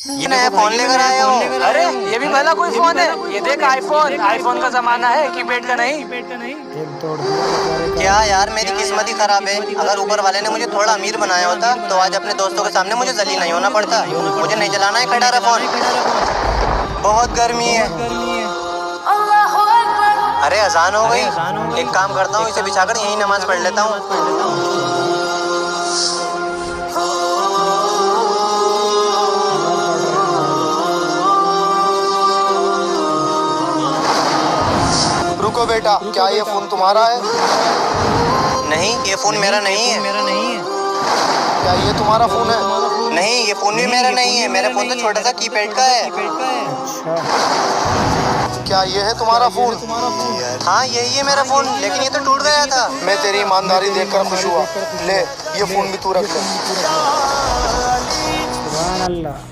ये नया फोन लेकर आए हो? अरे ये भी भला कोई फोन है? ये देख आईफोन, आईफोन का जमाना है, कीपैड का नहीं। क्या यार, मेरी किस्मत ही खराब है। अगर ऊपर वाले ने मुझे थोड़ा अमीर बनाया होता तो आज अपने दोस्तों के सामने मुझे जलील नहीं होना पड़ता। मुझे नहीं चलाना है खटारा फोन, बहुत गर्मी है। अरे अजान हो गई, एक काम करता हूँ, इसे बिछाकर यहीं नमाज पढ़ लेता हूँ। रुको बेटा, क्या ये फोन तुम्हारा है? नहीं, ये फोन मेरा नहीं है। क्या ये तुम्हारा फोन है? नहीं, ये फोन भी मेरा नहीं है। मेरा फोन तो छोटा सा कीपैड का है। क्या ये है तुम्हारा फोन? हाँ, यही है मेरा फोन, लेकिन ये तो टूट गया था। मैं तेरी ईमानदारी देखकर खुश हुआ। ले, ये फोन भी तू रख ले। सुभान अल्लाह।